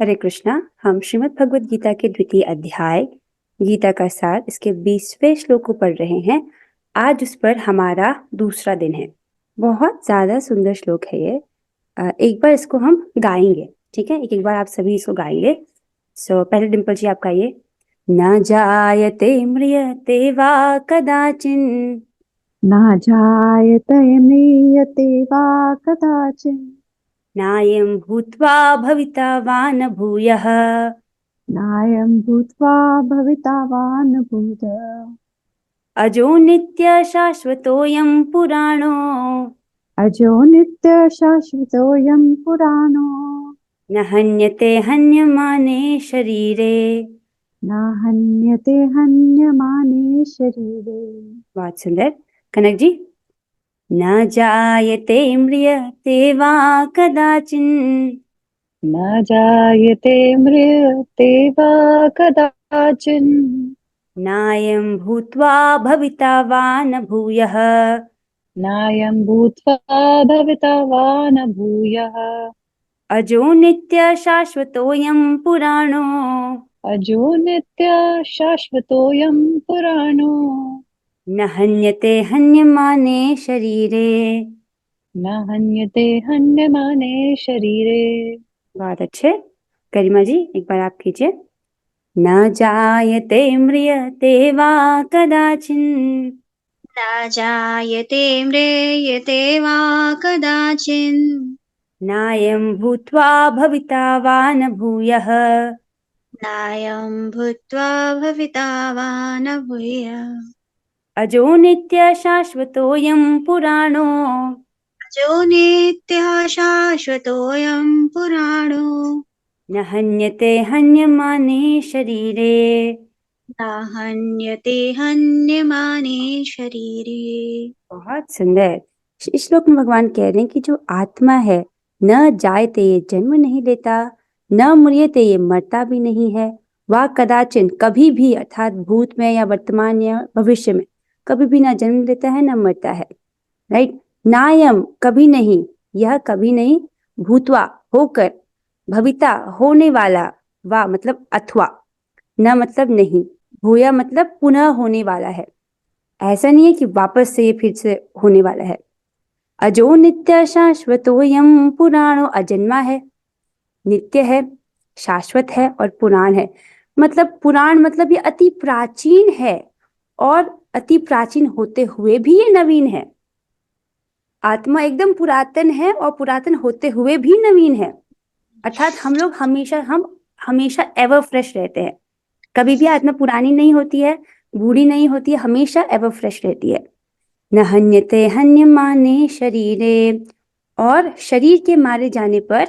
हरे कृष्णा। हम श्रीमद् भगवद गीता के द्वितीय अध्याय गीता का सार इसके 20वें श्लोक को पढ़ रहे हैं। आज उस पर हमारा दूसरा दिन है। बहुत ज्यादा सुंदर श्लोक है ये। एक बार इसको हम गाएंगे, ठीक है? एक बार आप सभी इसको गाएंगे। पहले डिम्पल जी आप गाइए। न जायते म्रियते वा कदाचिन न जायते म्रियते वा कदाचिन् नायं भूत्वा भविता वा न भूयः नायं भूत्वा भविता वा न भूत् अजो नित्य शाश्वतोऽयं पुराणो अजो नित्य शाश्वतोऽयं पुराणो न हन्यते हन्यमाने शरीरे। न हन्यते हन्यमाने शरीरे। बहुत सुंदर। कनक जी। न जायते म्रियते वा कदाचिन् न जायते म्रियते वा कदाचिन् नायं भूत्वा भविता वा न भूयः नायं भूत्वा भविता वा न भूयः अजो नित्य शाश्वतोऽयं पुराणो अजो नित्य शाश्वतोऽयं पुराणो न हन्यते हन्यमाने शरीरे। न हन्यते हन्यमाने शरीरे। बहुत अच्छे। गरिमा जी एक बार आप कीजिए। न जायते म्रियते वा कदाचिन् न जायते म्रियते वा कदाचिन् नायं भूत्वा भविता वा न भूयः नायं भूत्वा भविता वा न भूयः अजो नित्य शाश्वतोऽयं पुराणो अजो नित्यः शाश्वतोऽयं पुराणो न हन्यते हन्यमाने शरीरे। न हन्यते हन्यमाने शरीरे। बहुत सुंदर। इस श्लोक में भगवान कह रहे हैं कि जो आत्मा है, न जायते ये जन्म नहीं लेता, न मृत्यते ये मरता भी नहीं है, वह कदाचिन कभी भी, अर्थात भूत में या वर्तमान या भविष्य में कभी भी ना जन्म लेता है न मरता है। राइट। नायम कभी नहीं, यह कभी नहीं, भूतवा होकर, भविता होने वाला, वा मतलब अथवा, न मतलब नहीं, भूया मतलब पुनः होने वाला है। ऐसा नहीं है कि वापस से ये फिर से होने वाला है। अजो नित्य शाश्वतोयम पुराणो, अजन्मा है, नित्य है, शाश्वत है और पुराण है। मतलब पुराण मतलब ये अति प्राचीन है और अति प्राचीन होते हुए भी ये नवीन है। आत्मा एकदम पुरातन है और पुरातन होते हुए भी नवीन है। अर्थात हम हमेशा एवर फ्रेश रहते हैं। कभी भी आत्मा पुरानी नहीं होती है, बूढ़ी नहीं होती है, हमेशा एवर फ्रेश रहती है। न हन्यते हन्यमाने शरीरे, और शरीर के मारे जाने पर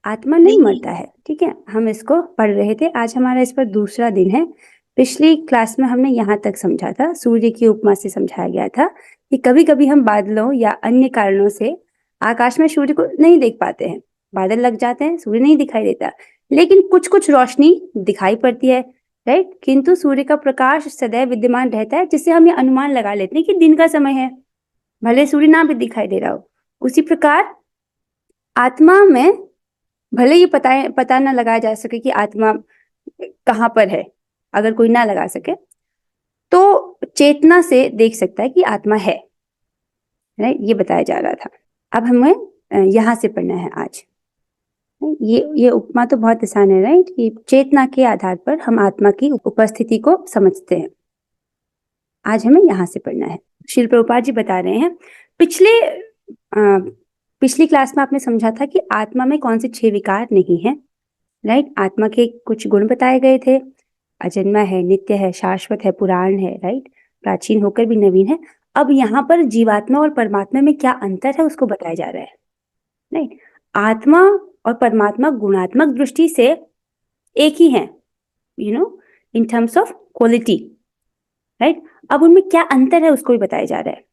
आत्मा नहीं मरता है। ठीक है, हम इसको पढ़ रहे थे। आज हमारा इस पर दूसरा दिन है। पिछली क्लास में हमने यहाँ तक समझा था, सूर्य की उपमा से समझाया गया था कि कभी कभी हम बादलों या अन्य कारणों से आकाश में सूर्य को नहीं देख पाते हैं। बादल लग जाते हैं, सूर्य नहीं दिखाई देता, लेकिन कुछ कुछ रोशनी दिखाई पड़ती है। राइट। किंतु सूर्य का प्रकाश सदैव विद्यमान रहता है, जिससे हम ये अनुमान लगा लेते हैं कि दिन का समय है, भले सूर्य ना भी दिखाई दे रहा हो। उसी प्रकार आत्मा में भले ये पता ना लगाया जा सके कि आत्मा कहाँ पर है, अगर कोई ना लगा सके तो चेतना से देख सकता है कि आत्मा है। राइट, ये बताया जा रहा था। अब हमें यहाँ से पढ़ना है आज। ये उपमा तो बहुत आसान है, राइट, कि चेतना के आधार पर हम आत्मा की उपस्थिति को समझते हैं। आज हमें यहाँ से पढ़ना है। श्रील प्रभुपाद जी बता रहे हैं, पिछली क्लास में आपने समझा था कि आत्मा में कौन से 6 विकार नहीं है। राइट। आत्मा के कुछ गुण बताए गए थे। अजन्मा है, नित्य है, शाश्वत है, पुराण है, राइट, प्राचीन होकर भी नवीन है। अब यहाँ पर जीवात्मा और परमात्मा में क्या अंतर है उसको बताया जा रहा है। राइट। आत्मा और परमात्मा गुणात्मक दृष्टि से एक ही है, in terms of quality. Right. अब उनमें क्या अंतर है उसको भी बताया जा रहा है।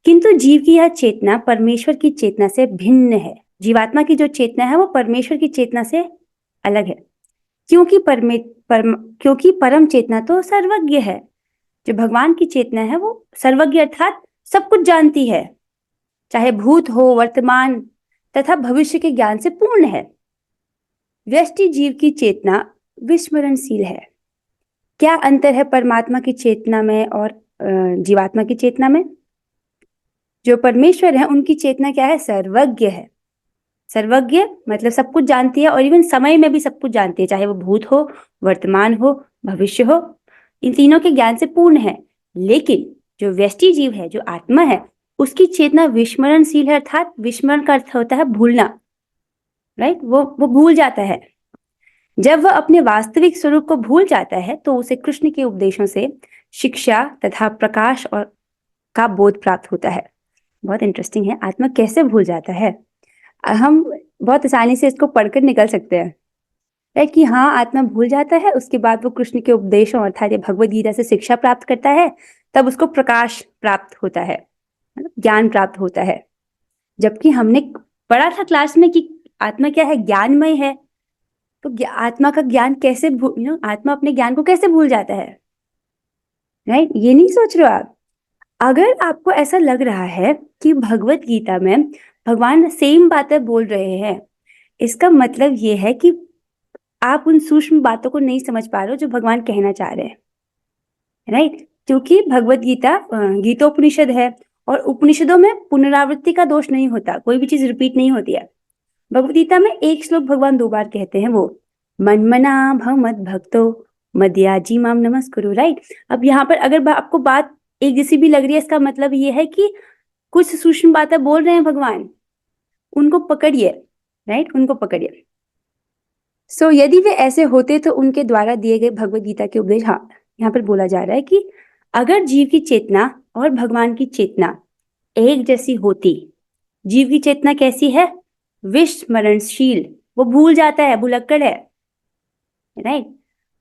किंतु जीव की यह चेतना परमेश्वर की चेतना से भिन्न है। जीवात्मा की जो चेतना है वो परमेश्वर की चेतना से अलग है, क्योंकि क्योंकि परम चेतना तो सर्वज्ञ है। जो भगवान की चेतना है वो सर्वज्ञ अर्थात सब कुछ जानती है, चाहे भूत हो, वर्तमान तथा भविष्य के ज्ञान से पूर्ण है। व्यष्टि जीव की चेतना विस्मरणशील है। क्या अंतर है परमात्मा की चेतना में और जीवात्मा की चेतना में? जो परमेश्वर है उनकी चेतना क्या है? सर्वज्ञ है। सर्वज्ञ मतलब सब कुछ जानती है और इवन समय में भी सब कुछ जानती है, चाहे वो भूत हो, वर्तमान हो, भविष्य हो, इन तीनों के ज्ञान से पूर्ण है। लेकिन जो व्यष्टि जीव है, जो आत्मा है, उसकी चेतना विस्मरणशील है, अर्थात विस्मरण का अर्थ होता है भूलना, राइट? वो भूल जाता है। जब वह अपने वास्तविक स्वरूप को भूल जाता है तो उसे कृष्ण के उपदेशों से शिक्षा तथा प्रकाश और का बोध प्राप्त होता है। बहुत इंटरेस्टिंग है, आत्मा कैसे भूल जाता है? हम बहुत आसानी से इसको पढ़कर निकल सकते हैं, राइट? कि हाँ, आत्मा भूल जाता है, उसके बाद वो कृष्ण के उपदेशों अर्थात भगवद गीता से शिक्षा प्राप्त करता है, तब उसको प्रकाश प्राप्त होता है, मतलब ज्ञान प्राप्त होता है। जबकि हमने पढ़ा था क्लास में कि आत्मा क्या है? ज्ञानमय है। तो आत्मा का ज्ञान कैसे आत्मा अपने ज्ञान को कैसे भूल जाता है, राइट? ये नहीं सोच रहे हो आप? अगर आपको ऐसा लग रहा है कि भगवत गीता में भगवान सेम बातें बोल रहे हैं, इसका मतलब ये है कि आप उन सूक्ष्म बातों को नहीं समझ पा रहे हो जो भगवान कहना चाह रहे हैं, राइट? क्योंकि भगवत गीता गीतोपनिषद है और उपनिषदों में पुनरावृत्ति का दोष नहीं होता, कोई भी चीज रिपीट नहीं होती है। भगवत गीता में एक श्लोक भगवान 2 बार कहते हैं, वो मनमना भव मद भक्तो मद्याजी माम नमस्कुरु, राइट? अब यहाँ पर अगर आपको बात एक जैसी भी लग रही है, इसका मतलब ये है कि कुछ सूक्ष्म बातें बोल रहे हैं भगवान, उनको पकड़िए, राइट? उनको पकड़िए। सो यदि वे ऐसे होते तो उनके द्वारा दिए गए भगवत गीता के उपदेश, हाँ, यहाँ पर बोला जा रहा है कि अगर जीव की चेतना और भगवान की चेतना एक जैसी होती, जीव की चेतना कैसी है? विस्मरणशील, वो भूल जाता है, भुलक्कड़ है, राइट?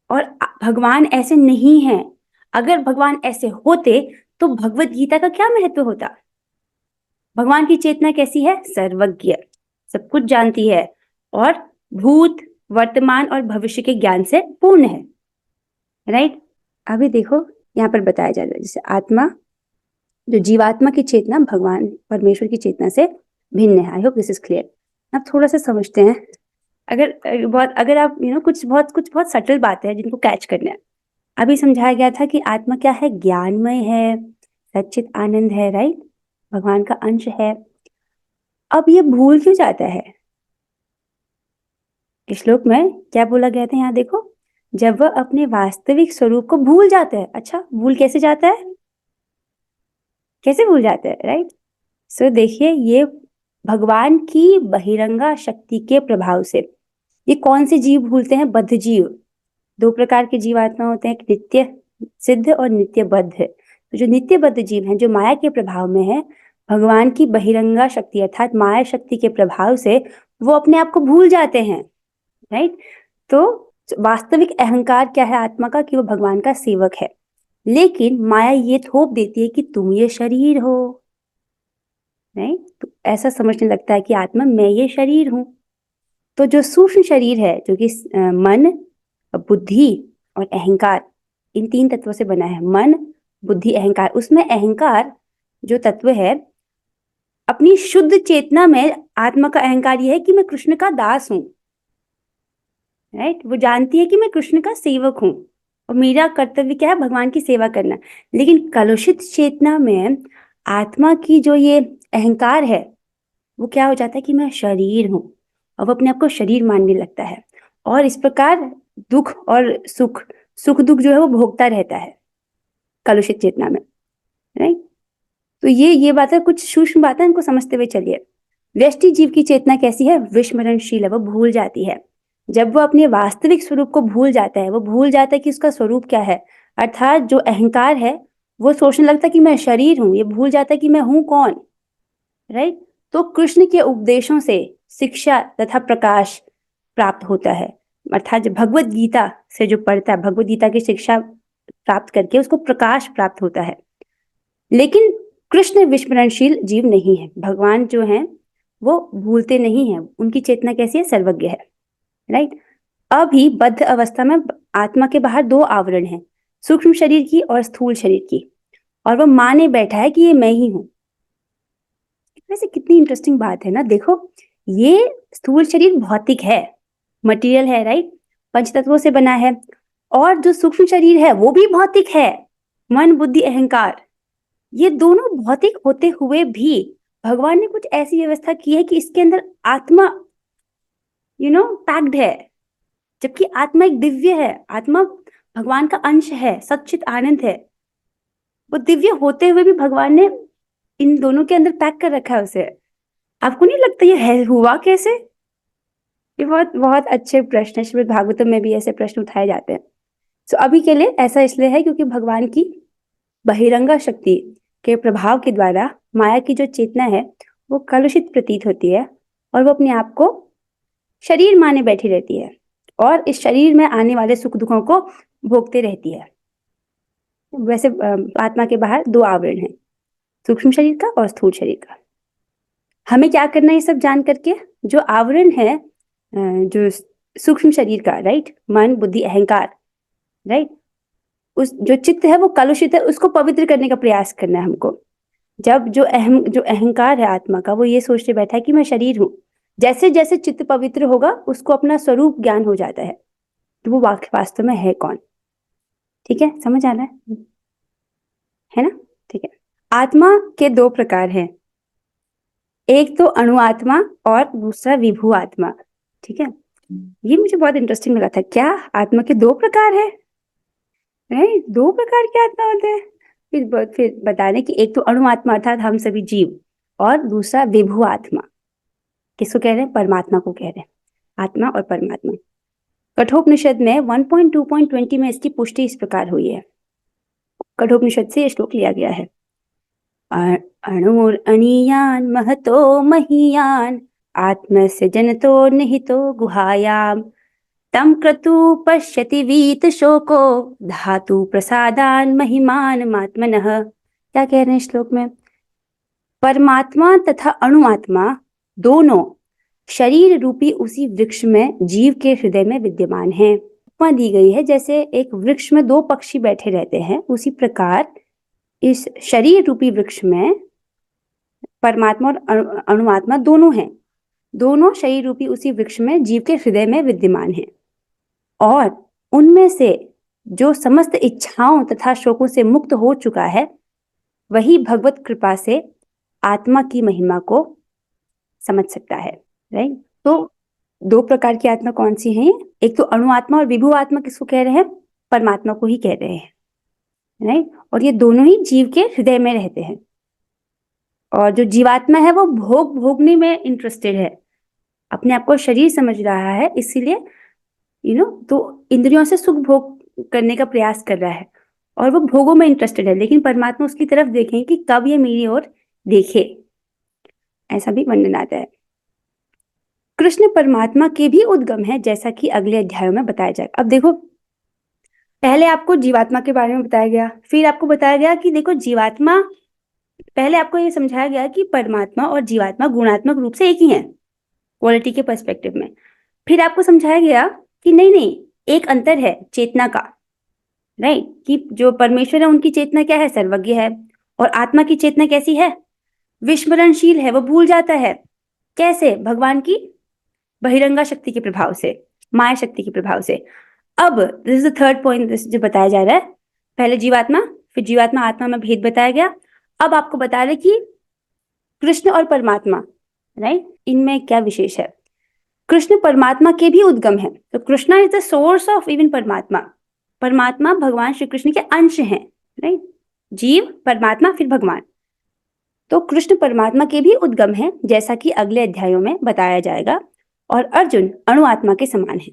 और भगवान ऐसे नहीं है। अगर भगवान ऐसे होते तो भगवत गीता का क्या महत्व होता? भगवान की चेतना कैसी है? सर्वज्ञ, सब कुछ जानती है और भूत, वर्तमान और भविष्य के ज्ञान से पूर्ण है, राइट? अभी देखो यहाँ पर बताया जा रहा है, जैसे आत्मा, जो जीवात्मा की चेतना भगवान परमेश्वर की चेतना से भिन्न है। I hope this is clear. अब थोड़ा सा समझते हैं। अगर आप कुछ बहुत सटल बातें हैं जिनको कैच करना है। अभी समझाया गया था कि आत्मा क्या है? ज्ञानमय है, सच्चित आनंद है, राइट? भगवान का अंश है। अब ये भूल क्यों जाता है? इस श्लोक में क्या बोला गया था? यहाँ देखो, जब वह अपने वास्तविक स्वरूप को भूल जाता है। अच्छा, भूल कैसे जाता है? कैसे भूल जाता है, राइट? सो देखिए, ये भगवान की बहिरंगा शक्ति के प्रभाव से। ये कौन से जीव भूलते हैं? बद्ध जीव। 2 प्रकार के जीवात्मा होते हैं, एक नित्य सिद्ध और नित्य बद्ध। तो जो नित्य बद्ध जीव हैं, जो माया के प्रभाव में है, भगवान की बहिरंगा शक्ति अर्थात माया शक्ति के प्रभाव से वो अपने आप को भूल जाते हैं, राइट? तो वास्तविक अहंकार क्या है आत्मा का? कि वो भगवान का सेवक है। लेकिन माया ये थोप देती है कि तुम ये शरीर हो, नहीं? तो ऐसा समझने लगता है कि आत्मा, मैं ये शरीर हूं। तो जो सूक्ष्म शरीर है, जो कि मन, बुद्धि और अहंकार, इन 3 तत्वों से बना है। मन, बुद्धि, अहंकार। उसमें अहंकार जो तत्व है, अपनी शुद्ध चेतना में आत्मा का अहंकार यह है कि मैं कृष्ण का दास हूं, राइट? वो जानती है कि मैं कृष्ण का सेवक हूं और मेरा कर्तव्य क्या है? भगवान की सेवा करना। लेकिन कलुषित चेतना में आत्मा की जो ये अहंकार है, वो क्या हो जाता है कि मैं शरीर हूं, और वो अपने आप को शरीर मानने लगता है और इस प्रकार दुख और सुख दुख जो है वो भोगता रहता है कलुषित चेतना में, राइट? तो ये बातें कुछ सूक्ष्म बातें, इनको समझते हुए चलिए। व्यष्टि जीव की चेतना कैसी है? विस्मरणशील है, वो भूल जाती है। जब वो अपने वास्तविक स्वरूप को भूल जाता है, वो भूल जाता है कि उसका स्वरूप क्या है, अर्थात जो अहंकार है वो सोचने लगता है कि मैं शरीर हूं, ये भूल जाता है कि मैं हूं कौन, राइट? तो कृष्ण के उपदेशों से शिक्षा तथा प्रकाश प्राप्त होता है, अर्थात जो भगवत गीता से जो पढ़ता है, भगवत गीता की शिक्षा प्राप्त करके उसको प्रकाश प्राप्त होता है। लेकिन कृष्ण विस्मरणशील जीव नहीं है। भगवान जो हैं वो भूलते नहीं हैं, उनकी चेतना कैसी है? सर्वज्ञ है, राइट? अभी बद्ध अवस्था में आत्मा के बाहर 2 आवरण हैं, सूक्ष्म शरीर की और स्थूल शरीर की, और वो माने बैठा है कि ये मैं ही हूं। वैसे कितनी इंटरेस्टिंग बात है ना। देखो, ये स्थूल शरीर भौतिक है, मटेरियल है, राइट, पंच तत्वों से बना है। और जो सूक्ष्म शरीर है वो भी भौतिक है, मन बुद्धि अहंकार, ये दोनों भौतिक होते हुए भी भगवान ने कुछ ऐसी व्यवस्था की है कि इसके अंदर आत्मा पैक्ड है। जबकि आत्मा एक दिव्य है, आत्मा भगवान का अंश है, सच्चित आनंद है। वो दिव्य होते हुए भी भगवान ने इन दोनों के अंदर पैक कर रखा है उसे। आपको नहीं लगता ये है हुआ कैसे? ये बहुत बहुत अच्छे प्रश्न है, श्रीमद् भागवतम में भी ऐसे प्रश्न उठाए जाते हैं। तो अभी के लिए ऐसा इसलिए है क्योंकि भगवान की बहिरंगा शक्ति के प्रभाव के द्वारा माया की जो चेतना है वो कलुषित प्रतीत होती है और वो अपने आप को शरीर माने बैठी रहती है और इस शरीर में आने वाले सुख दुखों को भोगते रहती है। वैसे आत्मा के बाहर दो आवरण हैं, सूक्ष्म शरीर का और स्थूल शरीर का। हमें क्या करना है ये सब जान करके? जो आवरण है जो सूक्ष्म शरीर का, राइट, मन बुद्धि अहंकार, राइट, उस जो चित्त है वो कलुषित है, उसको पवित्र करने का प्रयास करना है हमको। जब जो अहंकार है आत्मा का, वो ये सोचते बैठा है कि मैं शरीर हूँ, जैसे जैसे चित्त पवित्र होगा उसको अपना स्वरूप ज्ञान हो जाता है, तो वो वास्तव में है कौन। ठीक है, समझ आ रहा है ना? ठीक है। आत्मा के दो प्रकार हैं, एक तो अणु आत्मा और दूसरा विभू आत्मा। ठीक है, ये मुझे बहुत इंटरेस्टिंग लगा था। क्या आत्मा के दो प्रकार है? दो प्रकार के आत्मा होते हैं? फिर बताने कि एक तो अणु आत्मा अर्थात हम सभी जीव, और दूसरा विभू आत्मा। किसको कह रहे हैं? परमात्मा को कह रहे हैं, आत्मा और परमात्मा। कठोपनिषद में 1.2.20 में इसकी पुष्टि इस प्रकार हुई है। कठोपनिषद से ये श्लोक लिया गया है। अणुर्अणीयान् महतो महीयान् आत्मस्य जनतो निहितो गुहायां तम क्रतु पश्यति वीत शोको धातु प्रसादान महिमान मात्मनः। क्या कह रहे हैं श्लोक में? परमात्मा तथा अणुआत्मा दोनों शरीर रूपी उसी वृक्ष में जीव के हृदय में विद्यमान हैं। उपमा दी गई है जैसे एक वृक्ष में दो पक्षी बैठे रहते हैं, उसी प्रकार इस शरीर रूपी वृक्ष में परमात्मा और अणुआत्मा दोनों हैं, दोनों शरीर रूपी उसी वृक्ष में जीव के हृदय में विद्यमान हैं। और उनमें से जो समस्त इच्छाओं तथा शोकों से मुक्त हो चुका है वही भगवत कृपा से आत्मा की महिमा को समझ सकता है, राइट। तो दो प्रकार की आत्मा कौन सी है? एक तो अणु आत्मा और विभू आत्मा। किसको कह रहे हैं? परमात्मा को ही कह रहे हैं, राइट। और ये दोनों ही जीव के हृदय में रहते हैं। और जो जीवात्मा है वो भोगने में इंटरेस्टेड है, अपने आप को शरीर समझ रहा है, इसीलिए तो इंद्रियों से सुख भोग करने का प्रयास कर रहा है और वो भोगों में इंटरेस्टेड है। लेकिन परमात्मा उसकी तरफ देखें कि कब ये मेरी ओर देखे, ऐसा भी वर्णन आता है। कृष्ण परमात्मा के भी उद्गम है, जैसा कि अगले अध्यायों में बताया जाएगा। अब देखो, पहले आपको जीवात्मा के बारे में बताया गया, फिर आपको बताया गया कि देखो जीवात्मा, पहले आपको ये समझाया गया कि परमात्मा और जीवात्मा गुणात्मक रूप से एक ही हैं क्वालिटी के पर्सपेक्टिव में। फिर आपको समझाया गया कि नहीं, एक अंतर है चेतना का, राइट, कि जो परमेश्वर है उनकी चेतना क्या है? सर्वज्ञ है। और आत्मा की चेतना कैसी है? विस्मरणशील है, वो भूल जाता है। कैसे? भगवान की बहिरंगा शक्ति के प्रभाव से, माया शक्ति के प्रभाव से। अब this is the third point जो बताया जा रहा है। पहले जीवात्मा, फिर जीवात्मा आत्मा में भेद बताया गया। अब आपको बता रहे कि कृष्ण और परमात्मा, राइट, इनमें क्या विशेष है। कृष्ण परमात्मा के भी उद्गम है। तो Krishna is the source of even परमात्मा। परमात्मा भगवान श्री कृष्ण के अंश हैं, राइट। जीव, परमात्मा, फिर भगवान। तो कृष्ण परमात्मा के भी उद्गम है, जैसा कि अगले अध्यायों में बताया जाएगा। और अर्जुन अणु आत्मा के समान है।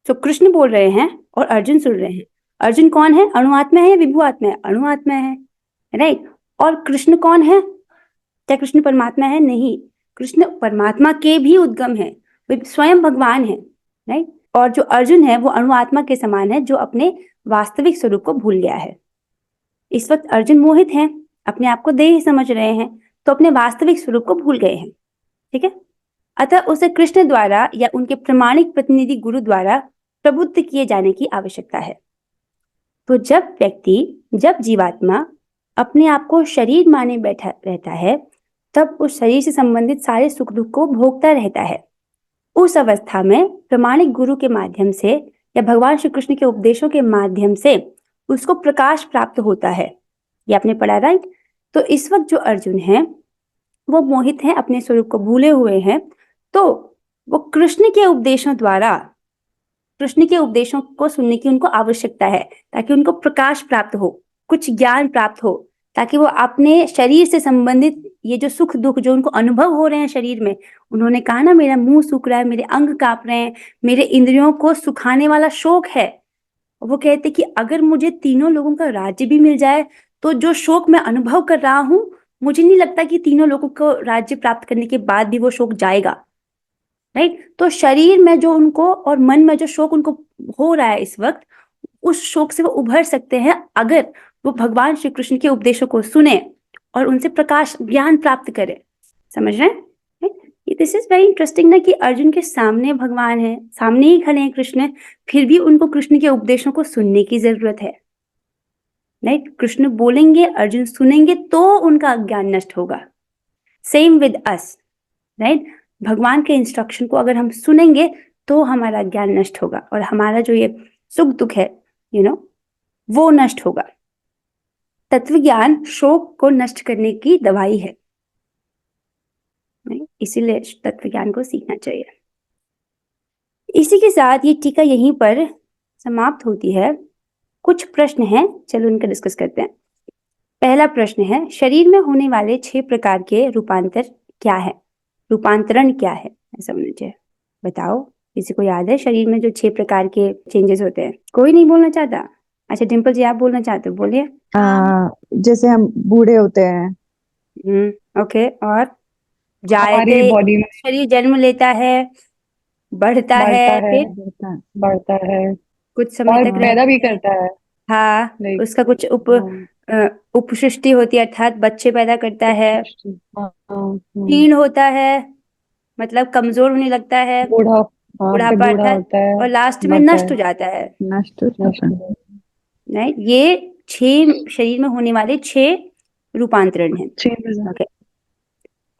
तो कृष्ण बोल रहे हैं और अर्जुन सुन रहे हैं। अर्जुन कौन है? अणु आत्मा है या विभू आत्मा है? अणु आत्मा है, राइट। और कृष्ण कौन है? क्या कृष्ण परमात्मा है? नहीं, कृष्ण परमात्मा के भी उद्गम है, वे स्वयं भगवान है, राइट। और जो अर्जुन है वो अणु आत्मा के समान है, जो अपने वास्तविक स्वरूप को भूल गया है। इस वक्त अर्जुन मोहित हैं, अपने आप को देह समझ रहे हैं, तो अपने वास्तविक स्वरूप को भूल गए हैं, ठीक है। अतः उसे कृष्ण द्वारा या उनके प्रमाणिक प्रतिनिधि गुरु द्वारा प्रबुद्ध किए जाने की आवश्यकता है। तो जब जीवात्मा अपने आप को शरीर माने बैठा रहता है, तब उस शरीर से संबंधित सारे सुख दुख को भोगता रहता है। उस अवस्था में प्रामाणिक गुरु के माध्यम से या भगवान श्री कृष्ण के उपदेशों के माध्यम से उसको प्रकाश प्राप्त होता है। ये आपने पढ़ा, राइट? तो इस वक्त जो अर्जुन है वो मोहित हैं, अपने स्वरूप को भूले हुए हैं, तो वो कृष्ण के उपदेशों द्वारा, कृष्ण के उपदेशों को सुनने की उनको आवश्यकता है ताकि उनको प्रकाश प्राप्त हो, कुछ ज्ञान प्राप्त हो, ताकि वो अपने शरीर से संबंधित ये जो सुख दुख जो उनको अनुभव हो रहे हैं शरीर में, उन्होंने कहा ना मेरा मुंह सूख रहा है, मेरे अंग कांप रहे हैं, मेरे इंद्रियों को सुखाने वाला शोक है। वो कहते कि अगर मुझे तीनों लोगों का राज्य भी मिल जाए तो जो शोक मैं अनुभव कर रहा हूं, मुझे नहीं लगता कि तीनों लोगों को राज्य प्राप्त करने के बाद भी वो शोक जाएगा, राइट? तो शरीर में जो उनको और मन में जो शोक उनको हो रहा है इस वक्त, उस शोक से वो उभर सकते हैं अगर वो भगवान श्री कृष्ण के उपदेशों को सुने और उनसे प्रकाश ज्ञान प्राप्त करे। समझ रहे हैं? दिस इज वेरी इंटरेस्टिंग ना कि अर्जुन के सामने भगवान है, सामने ही खड़े हैं कृष्ण, फिर भी उनको कृष्ण के उपदेशों को सुनने की जरूरत है, राइट? कृष्ण बोलेंगे, अर्जुन सुनेंगे तो उनका अज्ञान नष्ट होगा। Same with us, right? भगवान के इंस्ट्रक्शन को अगर हम सुनेंगे तो हमारा ज्ञान नष्ट होगा और हमारा जो ये सुख दुख है वो नष्ट होगा। तत्व ज्ञान शोक को नष्ट करने की दवाई है, इसीलिए तत्व ज्ञान को सीखना चाहिए। इसी के साथ ये टीका यहीं पर समाप्त होती है। कुछ प्रश्न हैं, चलो उनका डिस्कस करते हैं। पहला प्रश्न है, शरीर में होने वाले 6 प्रकार के रूपांतर क्या है? रूपांतरण क्या है, ऐसा होना चाहिए। बताओ, किसी को याद है शरीर में जो 6 प्रकार के चेंजेस होते हैं? कोई नहीं बोलना चाहता? अच्छा डिम्पल जी, आप बोलना चाहते हो, बोलिए। जैसे हम बूढ़े होते हैं। ओके, और हमारी जायते, बॉडी में शरीर जन्म लेता है, बढ़ता है, फिर बढ़ता है कुछ समय और तक पैदा भी करता है। हाँ, Like, उसका कुछ उपसृष्टि होती है, अर्थात बच्चे पैदा करता है। क्षीण होता है, मतलब कमजोर होने लगता है, बुढ़ापा बूढ़ा अर्थात, और और लास्ट में बढ़ता नष्ट है। हो जाता है, नष्ट हो जाता है। राइट? ये 6 शरीर में होने वाले 6 रूपांतरण हैं। ओके,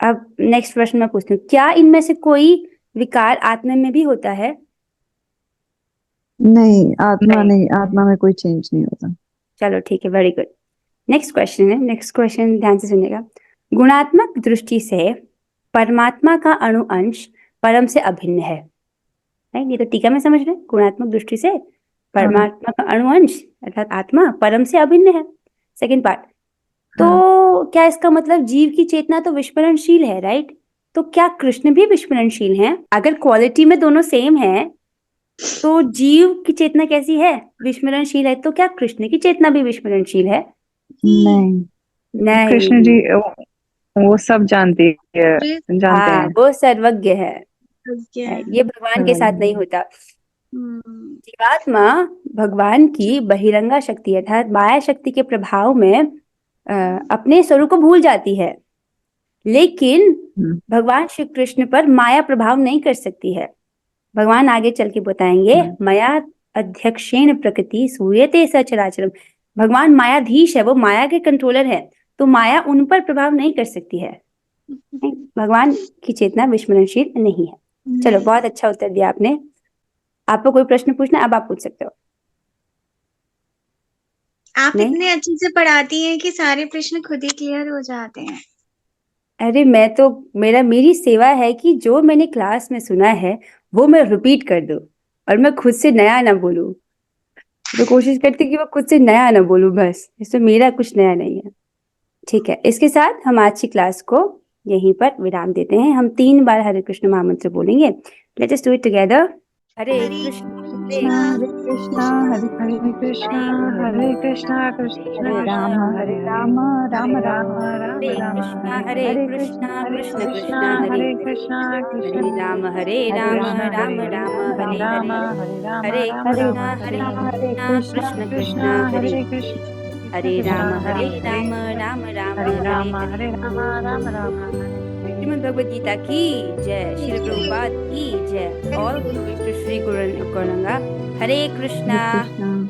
अब नेक्स्ट प्रश्न मैं पूछती हूँ, क्या इनमें से कोई विकार आत्मा में भी होता है? नहीं, आत्मा नहीं, आत्मा में कोई चेंज नहीं होता। चलो ठीक है, वेरी गुड। नेक्स्ट क्वेश्चन है, नेक्स्ट क्वेश्चन ध्यान से सुनिएगा। गुणात्मक दृष्टि से परमात्मा का अणु अंश परम से अभिन्न है, राइट? ये तो टीका में समझ रहे हैं। गुणात्मक दृष्टि से परमात्मा का अणु अंश अर्थात आत्मा परम से अभिन्न है। सेकंड पार्ट, तो क्या इसका मतलब जीव की चेतना तो विस्मरणशील है, राइट? तो क्या कृष्ण भी विस्मरणशील हैं? अगर क्वालिटी में दोनों सेम है तो जीव की चेतना कैसी है? विस्मरणशील है। तो क्या कृष्ण की चेतना भी विस्मरणशील है? नहीं, कृष्ण जी वो सब जानते हैं। हाँ, वो सर्वज्ञ है, है। ये भगवान के साथ नहीं होता। हम्म, जीवात्मा भगवान की बहिरंगा शक्ति अर्थात माया शक्ति के प्रभाव में अपने स्वरूप को भूल जाती है, लेकिन भगवान श्री कृष्ण पर माया प्रभाव नहीं कर सकती है। भगवान आगे चल के बताएंगे, माया अध्यक्षेण प्रकृति सूयते सचराचरम। भगवान मायाधीश है, वो माया के कंट्रोलर है, तो माया उन पर प्रभाव नहीं कर सकती है। भगवान की चेतना विस्मरणशील नहीं है। चलो, बहुत अच्छा उत्तर दिया आपने। आपको कोई प्रश्न पूछना, अब आप पूछ सकते हो। आप नहीं? इतने अच्छे से पढ़ाती हैं कि सारे प्रश्न खुद ही क्लियर हो जाते हैं। अरे मैं तो, मेरी सेवा है कि जो मैंने क्लास में सुना है वो मैं रिपीट कर दूं और मैं खुद से नया ना बोलूं। तो कोशिश करती कि मैं खुद से नया ना बोलूं, बस इसमें मेरा कुछ नया नहीं है। ठीक है, इसके साथ हम आज की क्लास को यहीं पर विराम देते हैं। हम 3 बार हरे कृष्ण महामंत्र बोलेंगे। Let's just do it together. Hare Krishna Hare Krishna Hare Krishna Hare Krishna Krishna Ram Hare Ram Ram Ram Hare Krishna Hare Krishna Krishna Krishna Hare Krishna Hare Ram Ram Ram Hare Hare Hare Krishna Krishna Hare Hare Ram Ram Ram Hare Shrimad Bhagavad Gita की जय, श्री प्रभुपाद की जय। ऑल श्री गुरु गौरंगा। हरे कृष्णा।